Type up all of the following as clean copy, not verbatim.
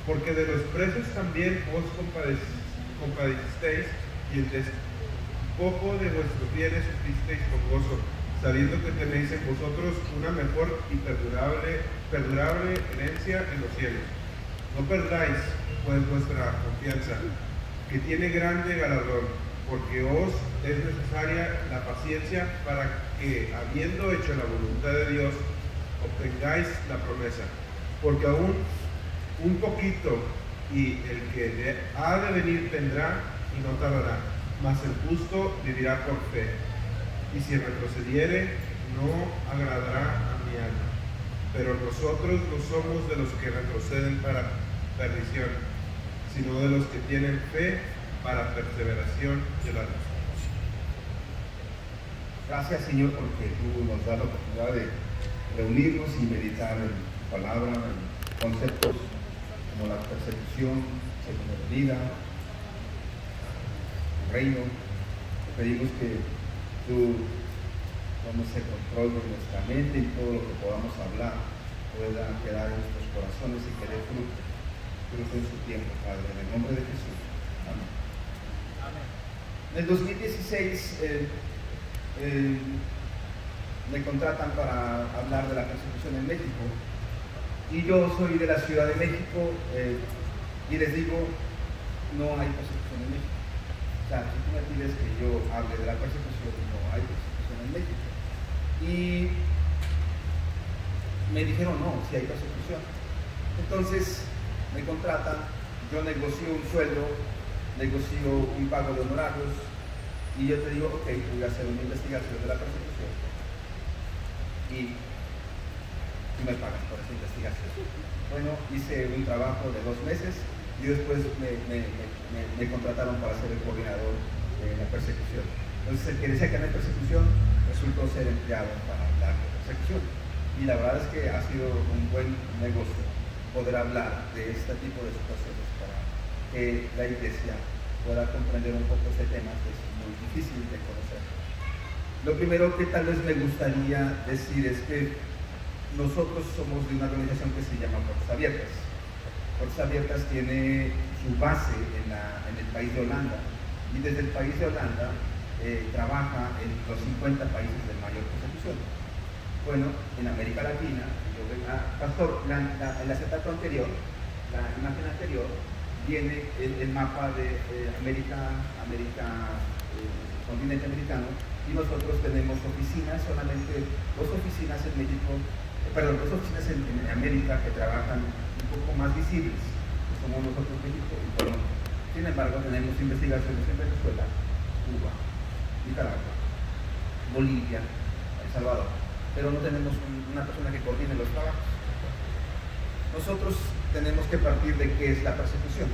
Porque de los presos también os compadecisteis, y en despojo de vuestros bienes sufristeis con gozo, sabiendo que tenéis en vosotros una mejor y perdurable herencia en los cielos. No perdáis, pues, vuestra confianza, que tiene grande galardón, porque os es necesaria la paciencia para que, habiendo hecho la voluntad de Dios, obtengáis la promesa. Porque aún un poquito, y el que ha de venir vendrá y no tardará, mas el justo vivirá por fe. Y si retrocediere, no agradará a mi alma. Pero nosotros no somos de los que retroceden para perdición, sino de los que tienen fe para perseveración y la luz. Gracias, Señor, porque tú nos das la oportunidad de reunirnos y meditar en tu palabra, en conceptos como la persecución, segunda venida, tu reino. Te pedimos que tú tomes el control de nuestra mente y todo lo que podamos hablar pueda quedar en nuestros corazones y que dé fruto en su tiempo, Padre, en el nombre de Jesús. Amén. En el 2016 me contratan para hablar de la persecución en México, y yo soy de la Ciudad de México, y les digo, no hay persecución en México. O sea, si tú me pides que yo hable de la persecución, no hay persecución en México. Y me dijeron, no, sí hay persecución. Entonces me contratan, yo negocio un sueldo, negocio un pago de honorarios, y yo te digo, ok, voy a hacer una investigación de la persecución, y me pagan por esa investigación. Bueno, hice un trabajo de 2 meses, y después me contrataron para ser el coordinador de la persecución. Entonces, el que decía que no hay persecución resultó ser empleado para hablar de persecución. Y la verdad es que ha sido un buen negocio poder hablar de este tipo de situaciones para que la iglesia pueda comprender un poco este tema que es muy difícil de conocer. Lo primero que tal vez me gustaría decir es que nosotros somos de una organización que se llama Puertas Abiertas. Puertas Abiertas tiene su base en el país de Holanda, y desde el país de Holanda trabaja en los 50 países de mayor persecución. Bueno, en América Latina, Pastor, en el acetato anterior, la imagen anterior, viene el mapa de continente americano, y nosotros tenemos oficinas, solamente 2 oficinas en México, 2 oficinas en América que trabajan un poco más visibles, que somos nosotros, México y Colombia. Sin embargo, tenemos investigaciones en Venezuela, Cuba, Nicaragua, Bolivia, El Salvador, pero no tenemos una persona que coordine los trabajos. Nosotros tenemos que partir de qué es la persecución.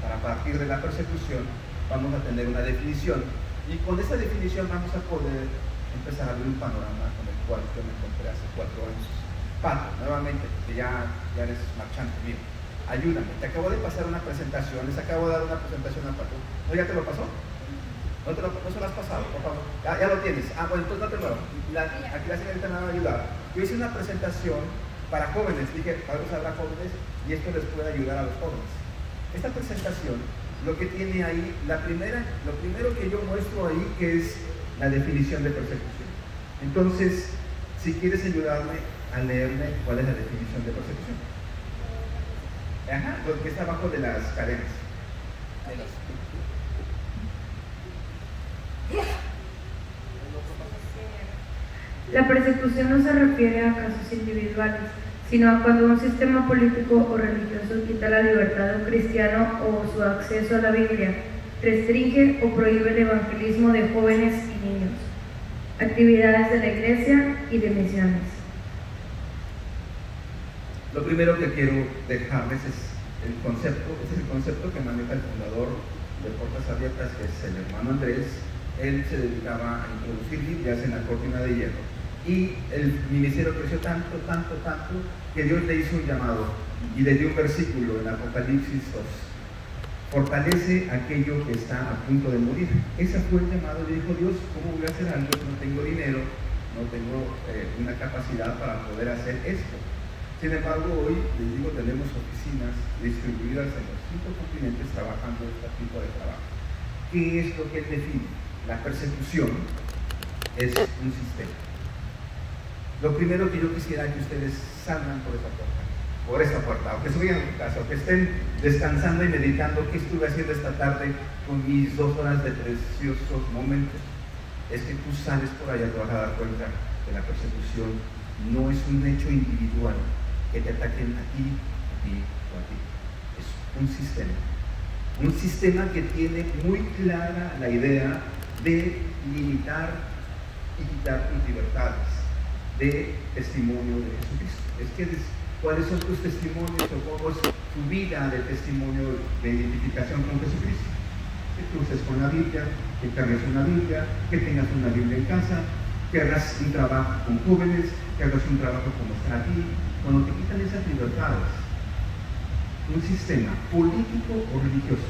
Para partir de la persecución vamos a tener una definición, y con esa definición vamos a poder empezar a ver un panorama con el cual yo me encontré hace 4 años. Pato, nuevamente, porque ya eres marchante mío, ayúdame, te acabo de pasar una presentación, les acabo de dar una presentación a Pato. ¿No ya te lo pasó? No se lo has pasado, por favor. Ya lo tienes. Bueno, entonces no te lo hago. Aquí la señorita me va a ayudar. Yo hice una presentación para jóvenes, dije, para que habrá jóvenes, y esto les puede ayudar a los jóvenes. Esta presentación, lo que tiene ahí, lo primero que yo muestro ahí, que es la definición de persecución. Entonces, si quieres ayudarme a leerme cuál es la definición de persecución. Lo que está abajo de las cadenas. La persecución no se refiere a casos individuales, sino a cuando un sistema político o religioso quita la libertad de un cristiano o su acceso a la Biblia, restringe o prohíbe el evangelismo de jóvenes y niños, actividades de la iglesia y de misiones. Lo primero que quiero dejarles es el concepto, este es el concepto que maneja el fundador de Puertas Abiertas, que es el hermano Andrés. Él se dedicaba a introducir Biblias en la cortina de hierro, y el ministerio creció tanto que Dios le hizo un llamado y le dio un versículo en Apocalipsis 2: fortalece aquello que está a punto de morir. Ese fue el llamado. Le dijo Dios, ¿cómo voy a hacer algo? No tengo dinero, no tengo una capacidad para poder hacer esto. Sin embargo, hoy les digo, tenemos oficinas distribuidas en los 5 continentes trabajando este tipo de trabajo. ¿Qué es lo que él define? La persecución es un sistema. Lo primero que yo quisiera que ustedes salgan por esta puerta, o que suban a su casa, o que estén descansando y meditando qué estuve haciendo esta tarde con mis 2 horas de preciosos momentos, es que tú sales por allá, te vas a dar cuenta que la persecución no es un hecho individual, que te ataquen a ti o a ti. Es un sistema que tiene muy clara la idea de limitar y quitar tus libertades de testimonio de Jesucristo. ¿Cuáles son tus testimonios o cómo es tu vida de testimonio de identificación con Jesucristo? Que cruces con la Biblia, que cargues una Biblia, que tengas una Biblia en casa, que hagas un trabajo con jóvenes, que hagas un trabajo como estar aquí. Cuando te quitan esas libertades, un sistema político o religioso,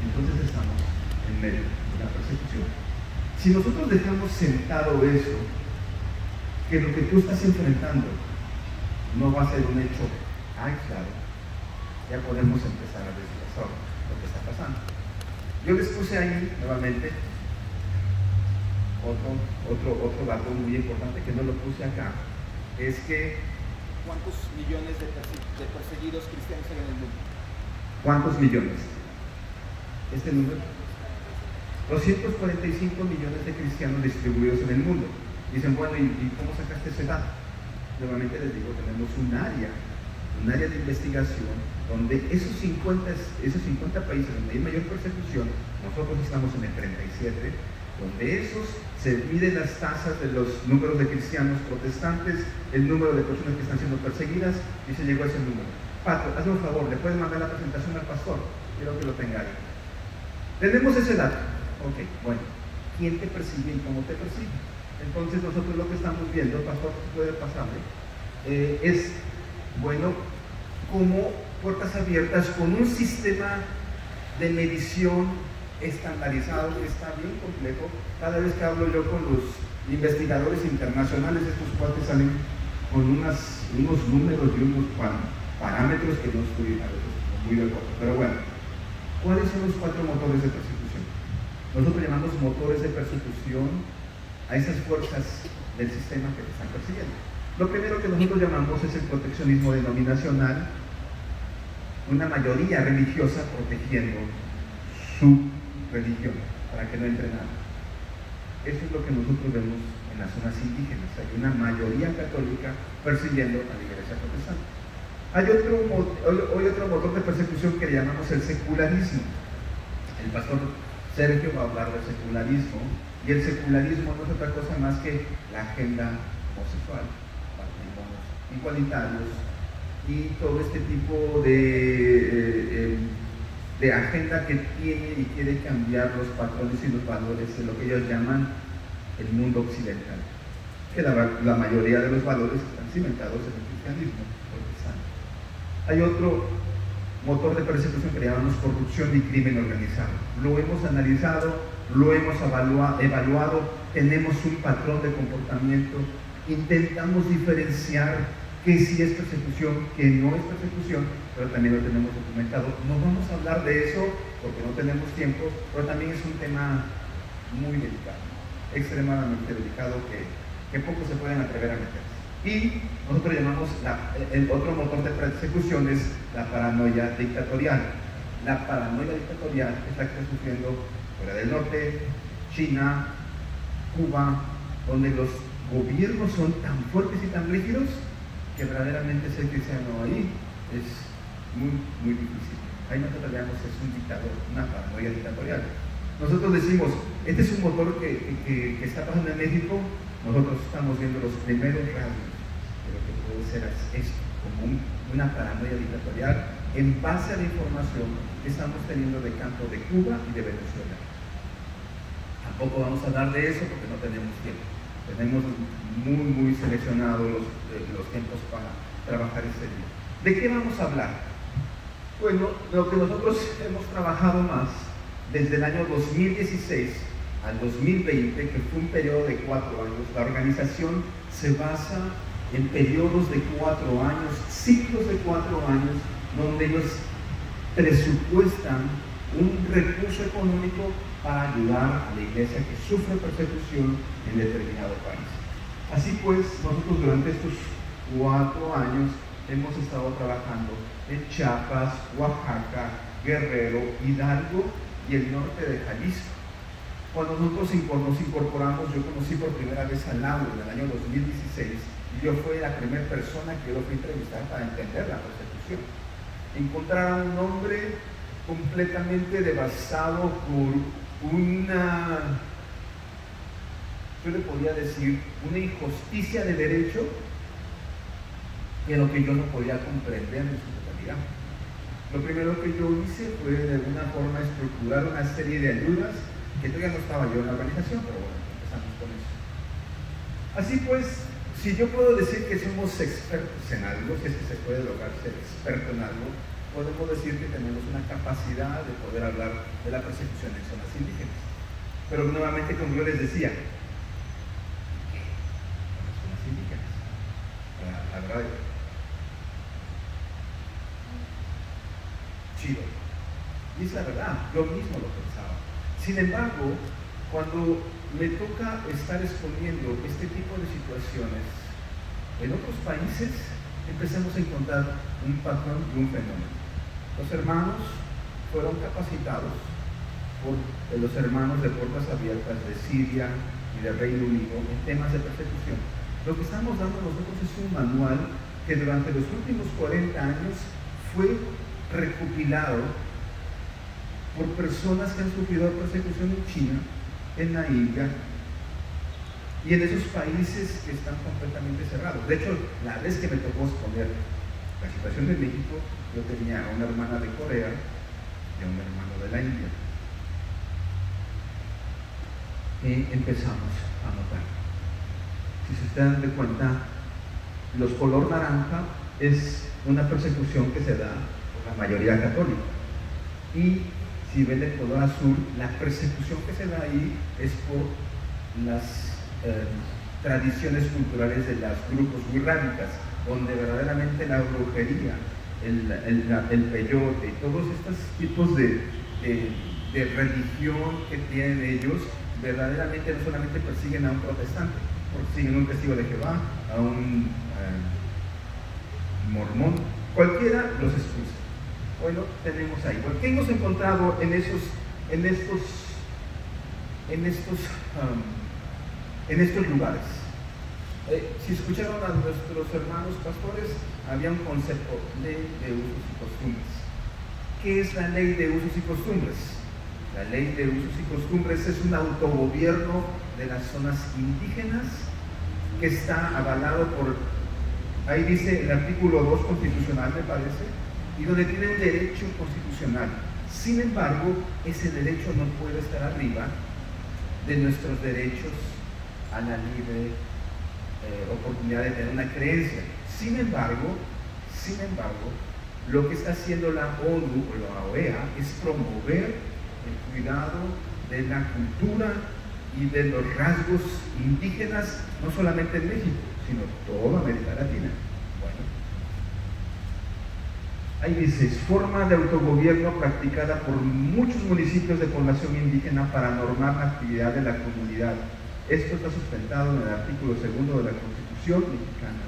entonces estamos en medio de la persecución. Si nosotros dejamos sentado eso, que lo que tú estás enfrentando no va a ser un hecho aislado, ya podemos empezar a desglosar lo que está pasando. Yo les puse ahí nuevamente otro dato muy importante que no lo puse acá, es que ¿cuántos millones de perseguidos cristianos hay en el mundo? ¿Cuántos millones? Este número, 245 millones de cristianos distribuidos en el mundo. Dicen, bueno, ¿y cómo sacaste ese dato? Nuevamente les digo, tenemos un área de investigación donde esos 50 países donde hay mayor persecución, nosotros estamos en el 37, donde esos se miden las tasas de los números de cristianos protestantes, el número de personas que están siendo perseguidas, y se llegó a ese número. Pato, hazme un favor, ¿le puedes mandar la presentación al pastor? Quiero que lo tenga ahí. Tenemos ese dato. Ok, bueno, ¿quién te persigue y cómo te persigue? Entonces nosotros lo que estamos viendo, pastor, puede pasarme, es, bueno, como puertas abiertas con un sistema de medición estandarizado que está bien complejo. Cada vez que hablo yo con los investigadores internacionales, estos cuates salen con unos números y unos parámetros que no estoy muy de acuerdo. Pero bueno, ¿cuáles son los 4 motores de persecución? Nosotros llamamos motores de persecución a esas fuerzas del sistema que te están persiguiendo. Lo primero que nosotros llamamos es el proteccionismo denominacional, una mayoría religiosa protegiendo su religión para que no entre nada. Eso es lo que nosotros vemos en las zonas indígenas. Hay una mayoría católica persiguiendo a la iglesia protestante. Hay otro motor de persecución que le llamamos el secularismo. El pastor Sergio va a hablar del secularismo, y el secularismo no es otra cosa más que la agenda homosexual, matrimonios igualitarios y todo este tipo de agenda que tiene y quiere cambiar los patrones y los valores de lo que ellos llaman el mundo occidental, que la mayoría de los valores están cimentados en el cristianismo protestante. Hay otro motor de persecución que llamamos corrupción y crimen organizado. Lo hemos analizado, lo hemos evaluado, tenemos un patrón de comportamiento, intentamos diferenciar que sí es persecución, que no es persecución, pero también lo tenemos documentado. No vamos a hablar de eso porque no tenemos tiempo, pero también es un tema muy delicado, extremadamente delicado, que pocos se pueden atrever a meterse. Y nosotros llamamos el otro motor de persecución es la paranoia dictatorial. La paranoia dictatorial es la que está sufriendo Corea del Norte, China, Cuba, donde los gobiernos son tan fuertes y tan rígidos que verdaderamente ser cristiano ahí es muy, muy difícil. Ahí nosotros llamamos es un dictador, una paranoia dictatorial. Nosotros decimos, este es un motor que está pasando en México. Nosotros estamos viendo los primeros rasgos de lo que puede ser esto, como una paranoia dictatorial en base a la información que estamos teniendo de campo de Cuba y de Venezuela. Tampoco vamos a hablar de eso porque no tenemos tiempo. Tenemos muy seleccionados los tiempos para trabajar este día. ¿De qué vamos a hablar? Bueno, lo que nosotros hemos trabajado más desde el año 2016 al 2020, que fue un periodo de 4 años, la organización se basa en periodos de 4 años, ciclos de 4 años, donde ellos presupuestan un recurso económico para ayudar a la iglesia que sufre persecución en determinado país. Así pues, nosotros durante estos 4 años hemos estado trabajando en Chiapas, Oaxaca, Guerrero, Hidalgo y el norte de Jalisco. Cuando nosotros nos incorporamos, yo conocí por primera vez a Lauro en el año 2016 y yo fui la primera persona que yo fui a entrevistar para entender la persecución. Encontrar a un hombre completamente devastado por una, yo le podría decir, una injusticia de derecho en lo que yo no podía comprender en su totalidad. Lo primero que yo hice fue de alguna forma estructurar una serie de ayudas, que todavía no estaba yo en la organización, pero bueno, empezamos con eso. Así pues, si yo puedo decir que somos expertos en algo, si es que se puede lograr ser experto en algo, podemos decir que tenemos una capacidad de poder hablar de la persecución en zonas indígenas. Pero nuevamente, como yo les decía, ¿qué? Las zonas indígenas. La verdad, chido. Y es la verdad, yo mismo lo pensaba. Sin embargo, cuando me toca estar exponiendo este tipo de situaciones en otros países, empezamos a encontrar un patrón y un fenómeno. Los hermanos fueron capacitados por los hermanos de Puertas Abiertas de Siria y del Reino Unido en temas de persecución. Lo que estamos dando nosotros es un manual que durante los últimos 40 años fue recopilado por personas que han sufrido persecución en China, en la India y en esos países que están completamente cerrados. De hecho, la vez que me tocó exponer la situación de México, yo tenía a una hermana de Corea y a un hermano de la India. Y empezamos a notar. Si se dan de cuenta, los color naranja es una persecución que se da por la mayoría católica. Y si ven el color azul, la persecución que se da ahí es por las tradiciones culturales de los grupos wixáritas, donde verdaderamente la brujería, el peyote y todos estos tipos de religión que tienen ellos, verdaderamente no solamente persiguen a un protestante, persiguen a un testigo de Jehová, a un mormón, cualquiera los expulsa. Bueno, tenemos ahí. ¿Qué hemos encontrado en estos lugares? Si escucharon a nuestros hermanos pastores, había un concepto, ley de usos y costumbres. ¿Qué es la ley de usos y costumbres? La ley de usos y costumbres es un autogobierno de las zonas indígenas que está avalado por, ahí dice el artículo 2 constitucional, me parece, y donde tiene un derecho constitucional. Sin embargo, ese derecho no puede estar arriba de nuestros derechos a la libre oportunidad de tener una creencia. Sin embargo, lo que está haciendo la ONU o la OEA es promover el cuidado de la cultura y de los rasgos indígenas, no solamente en México, sino toda América Latina. Bueno, ahí dice, forma de autogobierno practicada por muchos municipios de población indígena para normar la actividad de la comunidad. Esto está sustentado en el artículo 2 de la Constitución mexicana.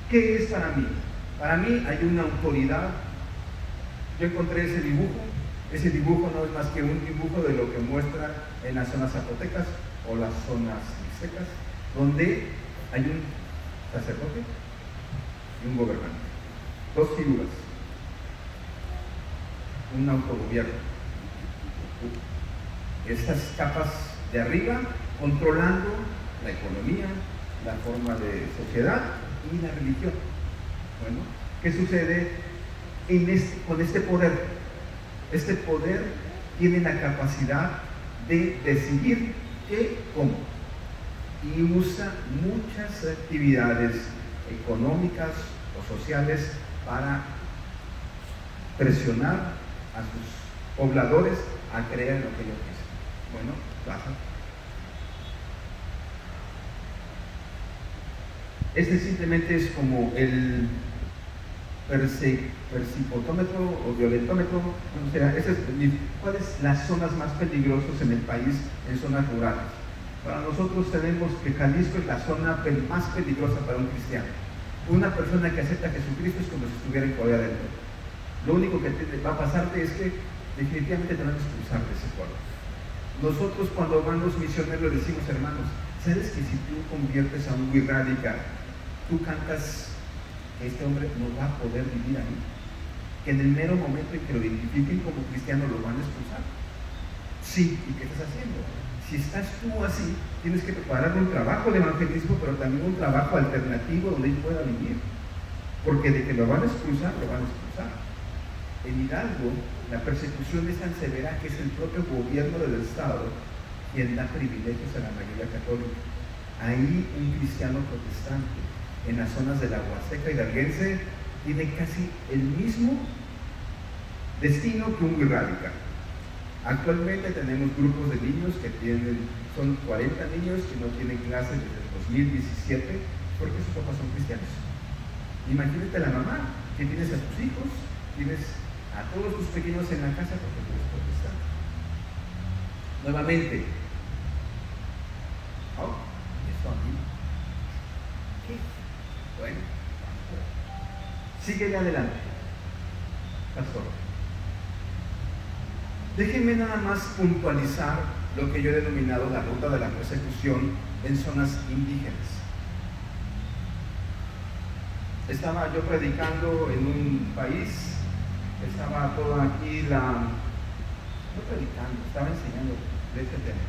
¿Qué es para mí? Para mí hay una autoridad. Yo encontré ese dibujo. Ese dibujo no es más que un dibujo de lo que muestra en las zonas zapotecas o las zonas mixtecas, donde hay un sacerdote y un gobernante. Dos figuras. Un autogobierno. Estas capas de arriba controlando la economía, la forma de sociedad y la religión. Bueno, ¿qué sucede con este poder? Este poder tiene la capacidad de decidir qué, cómo, y usa muchas actividades económicas o sociales para presionar a sus pobladores a creer en lo que ellos dicen. Bueno, pasa. Este simplemente es como el percipotómetro o violentómetro, o sea, ¿cuáles son las zonas más peligrosas en el país en zonas rurales? Para nosotros tenemos que Jalisco es la zona más peligrosa para un cristiano. Una persona que acepta a Jesucristo es como si estuviera en Corea del Norte. Lo único que va a pasarte es que definitivamente tenemos que cruzar de ese pueblo. Nosotros cuando van los misioneros le decimos, hermanos, ¿sabes que si tú conviertes a un wixárika, tú cantas que este hombre no va a poder vivir ahí? Que en el mero momento en que lo identifiquen como cristiano lo van a expulsar. Sí, ¿y qué estás haciendo? Si estás tú así, tienes que preparar un trabajo de evangelismo, pero también un trabajo alternativo donde él pueda vivir. Porque de que lo van a expulsar, lo van a expulsar. En Hidalgo, la persecución es tan severa que es el propio gobierno del Estado quien da privilegios a la mayoría católica. Ahí un cristiano protestante en las zonas de la Huasteca hidalguense tiene casi el mismo destino que un wixárika. Actualmente tenemos grupos de niños que son 40 niños que no tienen clases desde el 2017 porque sus papás son cristianos. Imagínate la mamá que tienes a tus hijos, tienes a todos tus pequeños en la casa porque tú eres protestante. Nuevamente, esto aquí. ¿Qué? Bueno, síguele adelante, pastor. Déjenme nada más puntualizar lo que yo he denominado la ruta de la persecución en zonas indígenas. Estaba yo predicando en un país, estaba todo aquí no predicando, estaba enseñando de este tema.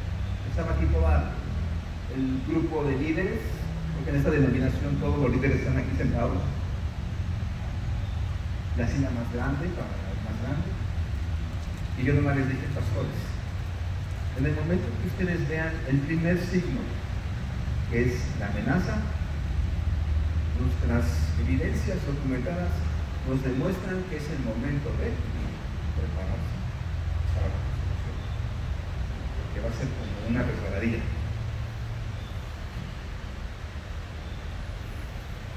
Estaba aquí todo el grupo de líderes, porque en esta denominación todos los líderes están aquí sentados. La silla más grande, más grande. Y yo nomás les dije, pastores, en el momento que ustedes vean el primer signo, que es la amenaza, nuestras evidencias documentadas nos demuestran que es el momento de prepararse para la persecución, porque va a ser como una resbaladilla.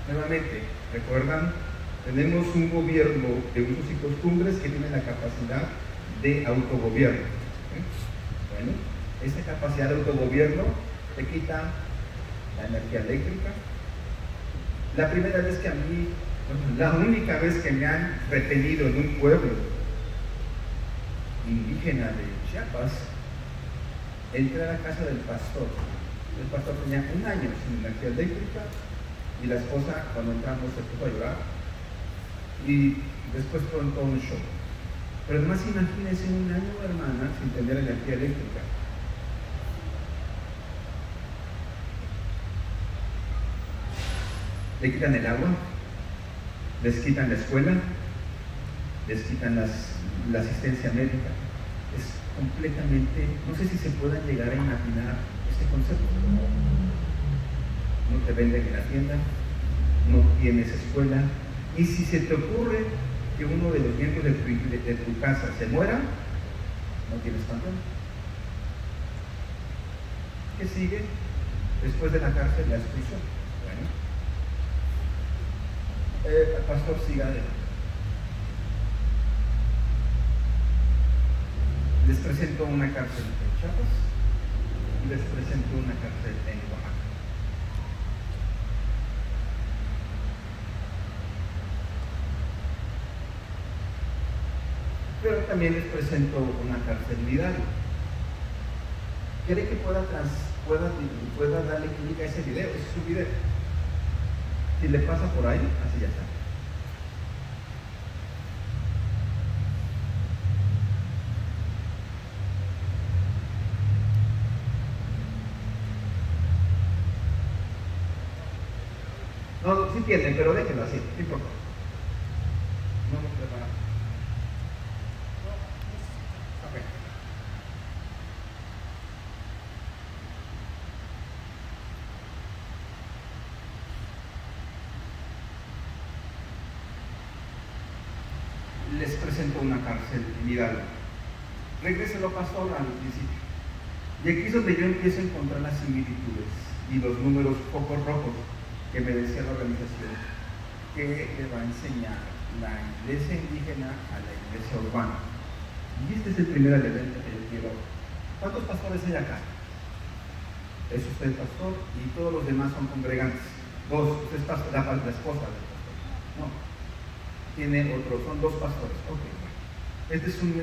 Nuevamente, recuerdan, tenemos un gobierno de usos y costumbres que tiene la capacidad de autogobierno. Bueno, esta capacidad de autogobierno te quita la energía eléctrica. La primera vez que a mí, la única vez que me han retenido en un pueblo indígena de Chiapas, entré a la casa del pastor. El pastor tenía 1 año sin energía eléctrica y la esposa, cuando entramos, se puso a llorar y después pronto un shock. Pero además imagínense 1 año, hermana, sin tener energía eléctrica. Le quitan el agua, les quitan la escuela, les quitan la asistencia médica. Es completamente, no sé si se pueda llegar a imaginar este concepto. No te venden en la tienda, no tienes escuela, y si se te ocurre que uno de los miembros de tu casa se muera, no tienes panteón. ¿Qué sigue? Después de la cárcel, la expulsión. Bueno, pastor, siga adelante. Les presento una cárcel en Chiapas y les presento una cárcel en Oaxaca. Pero también les presento una cárcel en Hidalgo. ¿Quiere que pueda darle clic a ese video? Ese es su video. Si le pasa por ahí, así ya está. No, sí tiene, pero déjenlo así, no importa. No nos preparamos. Ok. Les presento una cárcel en Hidalgo. Regréselo, pastor, al principio. Y aquí es donde yo empiezo a encontrar las similitudes y los números focos rojos que me decía la organización que le va a enseñar la iglesia indígena a la iglesia urbana. Y este es el primer elemento que yo quiero. ¿Cuántos pastores hay acá? Es usted pastor y todos los demás son congregantes. Dos, usted es pastor, la esposa del pastor. No, tiene otro, son dos pastores. Ok, bueno. Este es un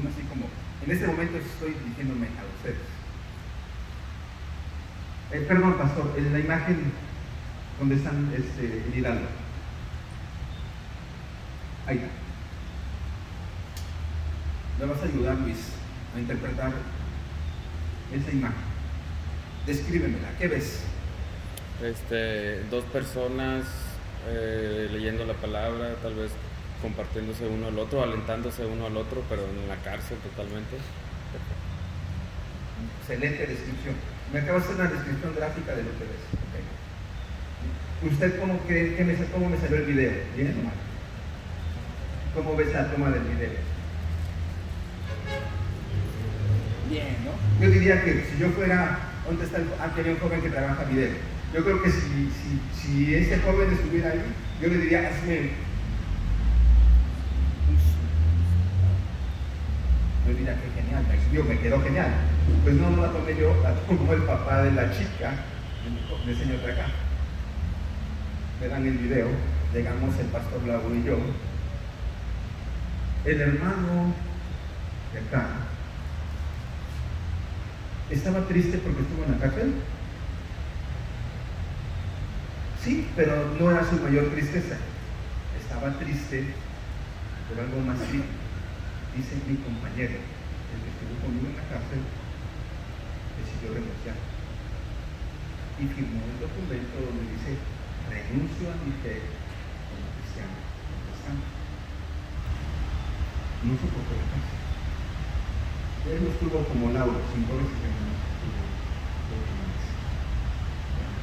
así como, en este momento estoy dirigiéndome a ustedes. Perdón, pastor, en la imagen donde están en Hidalgo. Ahí está. Me vas a ayudar, Luis, a interpretar esa imagen. Descríbemela, ¿qué ves? Dos personas leyendo la palabra, tal vez compartiéndose uno al otro, alentándose uno al otro, pero en la cárcel totalmente. Excelente descripción. Me acabas de hacer una descripción gráfica de lo que ves. Okay. ¿Usted cómo cree, cómo me salió el video? ¿Bien o mal? ¿Cómo ves la toma del video? Bien, ¿no? Yo diría que si yo fuera, ¿dónde está aquel joven que trabaja video? Yo creo que si ese joven estuviera ahí, yo le diría, hazme yo diría que genial, me quedó genial. Pues no la tomé yo, la tomó el papá de la chica, el señor de acá. Me dan el video, llegamos el pastor Lauro y yo. El hermano de acá estaba triste porque estuvo en la cárcel. Sí, pero no era su mayor tristeza. Estaba triste por algo más grave. Dice mi compañero, el que estuvo conmigo en la cárcel, decidió renunciar. Y firmó el documento donde dice, renuncio a mi fe como cristiano protestante. No soportó la cárcel. Él no estuvo como Lauro, 5 veces menos, estuvo 8 meses.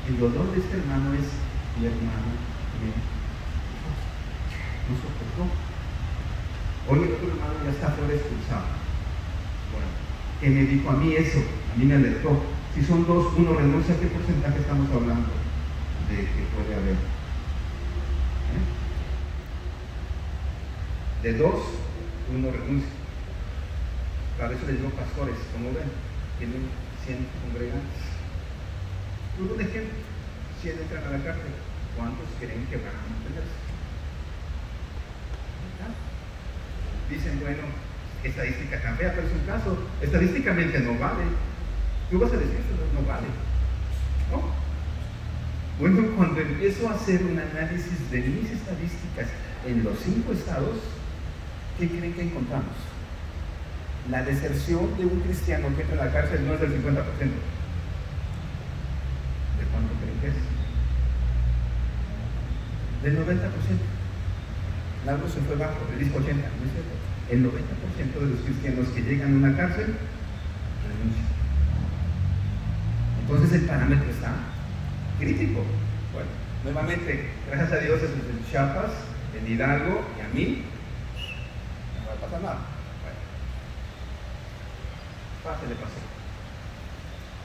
El dolor de este hermano es mi hermano que no soportó. Hoy el otro hermano ya está fuera expulsado. Bueno, que me dijo a mí eso, a mí me alertó. Si son dos, uno renuncia, ¿qué porcentaje estamos hablando de que puede haber? De dos, uno renuncia. Para eso les digo pastores, como ven, tienen 100 congregantes. Un ejemplo, 100 entran a la cárcel, ¿cuántos creen que van a mantenerse? Dicen, bueno, estadística tan fea, pero es un caso, estadísticamente no vale. Tú vas a decir eso, no vale. ¿No? Bueno, cuando empiezo a hacer un análisis de mis estadísticas en los 5 estados, ¿qué creen que encontramos? La deserción de un cristiano que entra a la cárcel no es del 50%. ¿De cuánto creen que es? Del 90%. Lauro se fue bajo, le dijo 80%, ¿no es cierto? El 90% de los cristianos que llegan a una cárcel renuncian. Entonces el parámetro está crítico. Bueno, nuevamente, gracias a Dios, es en Chiapas, en Hidalgo y a mí, no va a pasar nada. Bueno, pásale.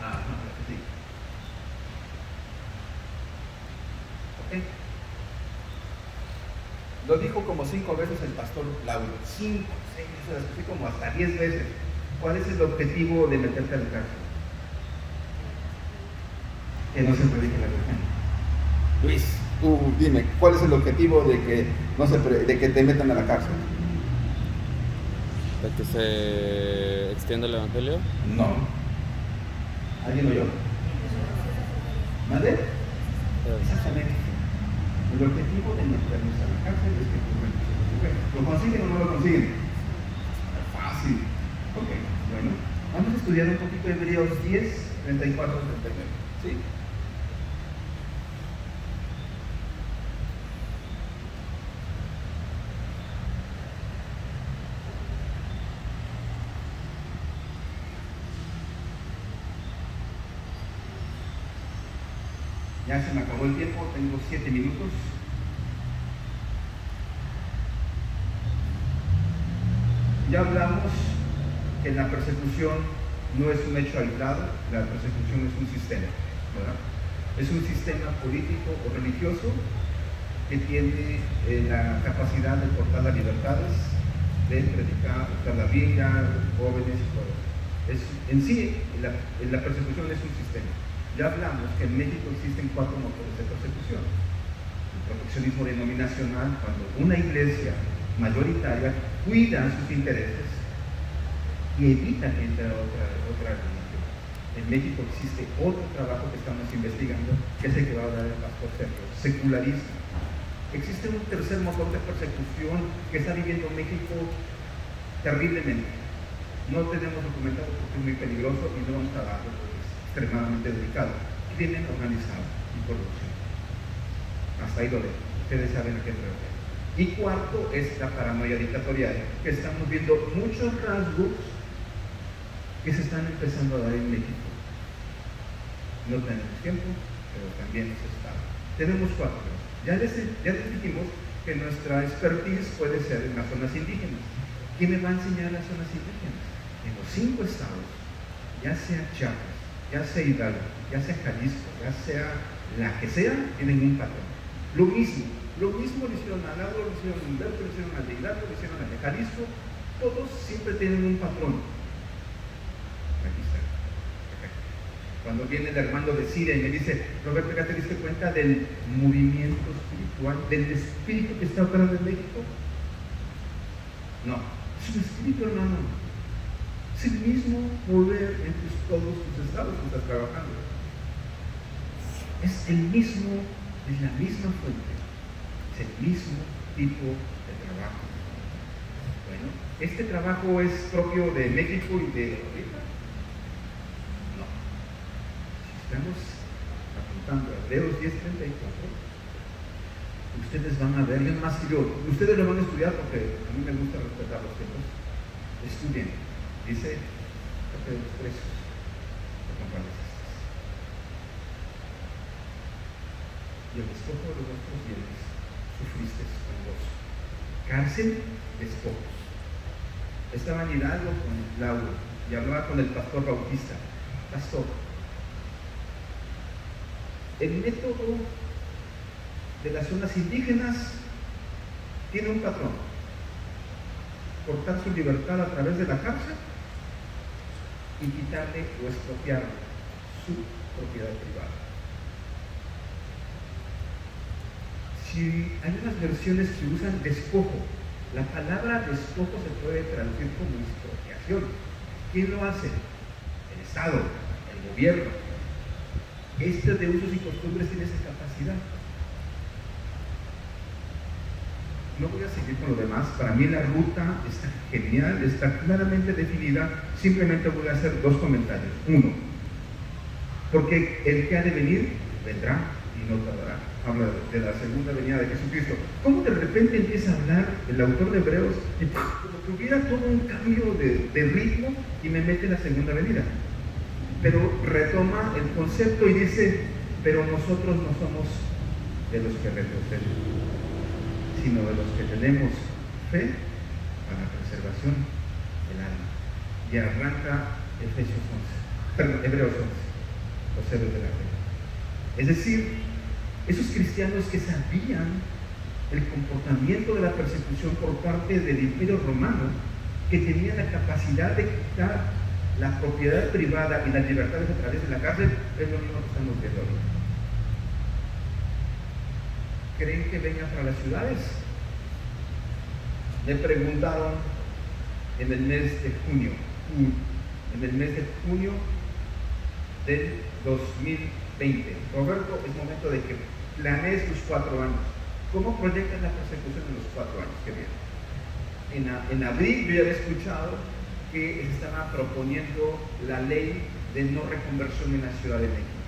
Ah, no, sí. Ok. Lo dijo como 5 veces el pastor Lauro. 5, 6, así como hasta 10 veces. ¿Cuál es el objetivo de meterte a la cárcel? Que no se predique la religión. Luis, tú dime, ¿cuál es el objetivo de que te metan a la cárcel? ¿De que se extienda el evangelio? No. ¿Alguien oyó? ¿Mande? Exactamente. El objetivo de meternos a la cárcel es que ¿lo consiguen o no lo consiguen? Fácil. Ok, bueno. Vamos a estudiar un poquito de Hebreos 10, 34, 39. ¿Sí? Ya se me acabó el tiempo, tengo 7 minutos. Ya hablamos que la persecución no es un hecho aislado, la persecución es un sistema, ¿verdad? Es un sistema político o religioso que tiene la capacidad de cortar las libertades, de predicar, la Biblia, jóvenes y todo. En sí, la persecución es un sistema. Ya hablamos que en México existen 4 motores de persecución. El proteccionismo denominacional, cuando una iglesia mayoritaria cuida sus intereses y evita que entre otra religión. En México existe otro trabajo que estamos investigando, que es el que va a dar el pastor Sergio, secularismo. Existe un tercer motor de persecución que está viviendo México terriblemente. No tenemos documentado porque es muy peligroso y no vamos a darlo porque es extremadamente delicado. Crimen organizado y corrupción. Hasta ahí lo dejo. Ustedes saben a qué me refiero. Y cuarto es la paranoia dictatorial, que estamos viendo muchos rasgos que se están empezando a dar en México. No tenemos tiempo, pero también nos está. Tenemos 4. Ya les dijimos que nuestra expertise puede ser en las zonas indígenas. ¿Quién me va a enseñar las zonas indígenas? En los 5 estados, ya sea Chiapas, ya sea Hidalgo, ya sea Jalisco, ya sea la que sea, tienen un patrón. Lo mismo lo hicieron a Lauro, lo hicieron a Humberto, lo hicieron a Hidalgo, lo hicieron a Jalisco. Todos siempre tienen un patrón. Aquí está. Cuando viene el hermano de Siria y me dice, Roberto, ¿ya te diste cuenta del movimiento espiritual, del espíritu que está operando en México? No, es un espíritu, hermano. Es el mismo mover en todos tus estados que estás trabajando. Es el mismo, es la misma fuente, es el mismo tipo de trabajo. Bueno, ¿este trabajo es propio de México y de ahorita? No. Si estamos apuntando a Hebreos 10:34, ustedes van a ver, más que yo, ustedes lo van a estudiar porque a mí me gusta respetar los tiempos. Estudien. Dice, de los precios, de comprar estas. Y el despojo de los nuestros bienes sufriste con gozo. Cárcel, despojos. Estaba en Hidalgo con Lauro y hablaba con el pastor Bautista. Pastor, el método de las zonas indígenas tiene un patrón: cortar su libertad a través de la cárcel y quitarle o expropiarle su propiedad privada. Si hay unas versiones que usan despojo, la palabra despojo se puede traducir como expropiación. ¿Quién lo hace? El Estado, el gobierno. Este de usos y costumbres tiene esa capacidad. No voy a seguir con lo demás. Para mí la ruta está genial, está claramente definida. Simplemente voy a hacer 2 comentarios. 1, porque el que ha de venir, vendrá y no tardará. Habla de la segunda venida de Jesucristo. ¿Cómo de repente empieza a hablar el autor de Hebreos? Como que hubiera todo un cambio de ritmo y me mete en la segunda venida. Pero retoma el concepto y dice, pero nosotros no somos de los que retroceden, sino de los que tenemos fe para la preservación del alma. Y arranca Hebreos 11, los héroes de la fe. Es decir, esos cristianos que sabían el comportamiento de la persecución por parte del Imperio Romano, que tenían la capacidad de quitar la propiedad privada y las libertades a través de la cárcel, es lo mismo que estamos viendo ahorita. ¿Creen que vengan para las ciudades? Me preguntaron en el mes de junio del 2020, Roberto, es momento de que planees tus 4 años. ¿Cómo proyectas la persecución en los 4 años que vienen? En abril yo había escuchado que se estaba proponiendo la ley de no reconversión en la Ciudad de México,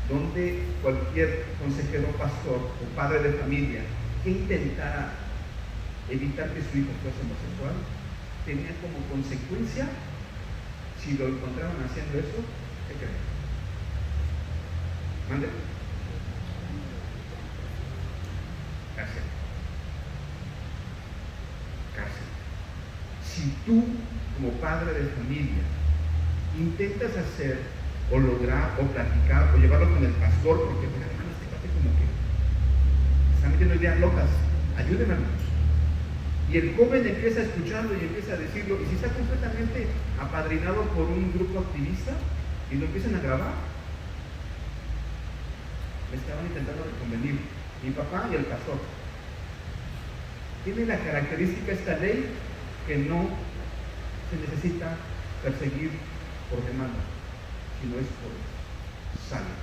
donde cualquier consejero, pastor o padre de familia que intentara evitar que su hijo fuese homosexual tenía como consecuencia, si lo encontraron haciendo eso, ¿qué creen? ¿Mande? Cárcel. Si tú, como padre de familia, intentas hacer o lograr, o platicar, o llevarlo con el pastor, porque, mira, hermano, este cuate como que están metiendo ideas locas, ayúdenme, hermanos. Y el joven empieza a escucharlo y empieza a decirlo, y si está completamente apadrinado por un grupo activista y lo empiezan a grabar, me estaban intentando reconvenir mi papá y el pastor. Tiene la característica esta ley que no se necesita perseguir por demanda, sino es por salud.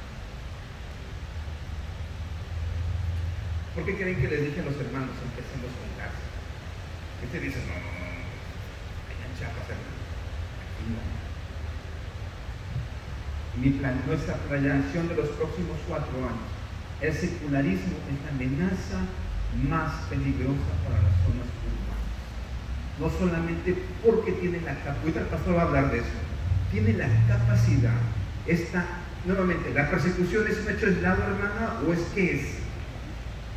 ¿Por qué creen que les dije a los hermanos empecemos con casa? ¿Qué te dices? No, en Chiapas, hermano. Aquí no. Nuestra planeación de los próximos 4 años, el secularismo es la amenaza más peligrosa para las zonas urbanas. No solamente porque tiene la capacidad, ahorita el pastor va a hablar de eso, tiene la capacidad, nuevamente, ¿la persecución es un hecho aislado, hermana, o es qué es?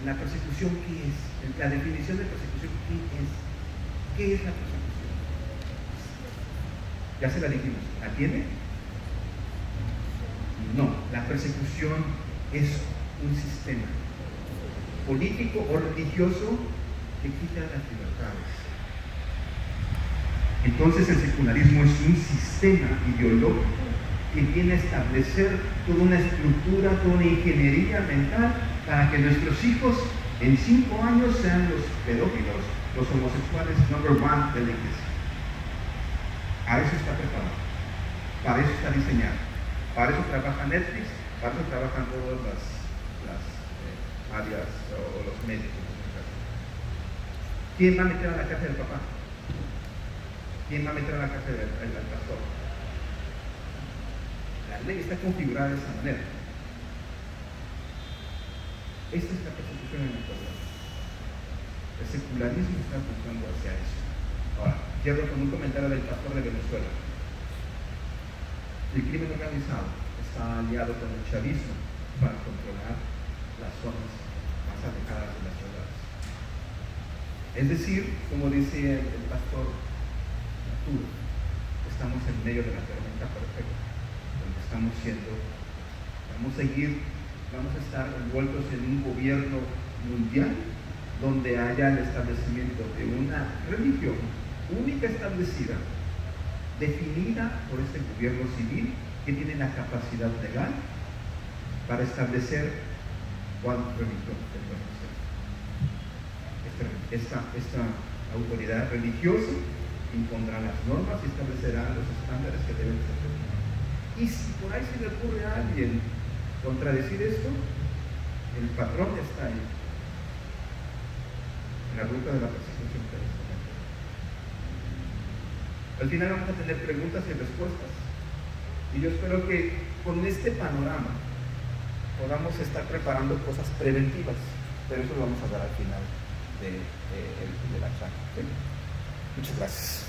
¿La persecución qué es? La definición de persecución, ¿qué es? ¿Qué es la persecución? Ya se la dijimos. ¿La tiene? No. La persecución es un sistema político o religioso que quita las libertades. Entonces el secularismo es un sistema ideológico que viene a establecer toda una estructura, toda una ingeniería mental para que nuestros hijos en 5 años sean los pedófilos, los homosexuales number 1 de la iglesia. A eso está preparado, para eso está diseñado, para eso trabaja Netflix, para eso trabajan todas las áreas o los médicos. ¿Quién va a meter a la casa del papá? ¿Quién va a meter a la casa del pastor? La ley está configurada de esa manera. Esta es la persecución en el pueblo. El secularismo está apuntando hacia eso. Ahora, cierro con un comentario del pastor de Venezuela. El crimen organizado está aliado con el chavismo para controlar las zonas más alejadas de las ciudades. Es decir, como dice el pastor Arturo, estamos en medio de la tormenta perfecta, donde vamos a estar envueltos en un gobierno mundial donde haya el establecimiento de una religión única establecida, definida por este gobierno civil que tiene la capacidad legal para establecer cuál religión debe ser. Esta autoridad religiosa impondrá las normas y establecerá los estándares que deben ser definidos. Y si por ahí se le ocurre a alguien contradecir esto, el patrón está ahí, en la ruta de la persecución que les comenté. Al final vamos a tener preguntas y respuestas. Y yo espero que con este panorama podamos estar preparando cosas preventivas, pero eso lo vamos a ver al final de la charla. ¿Sí? Muchas gracias.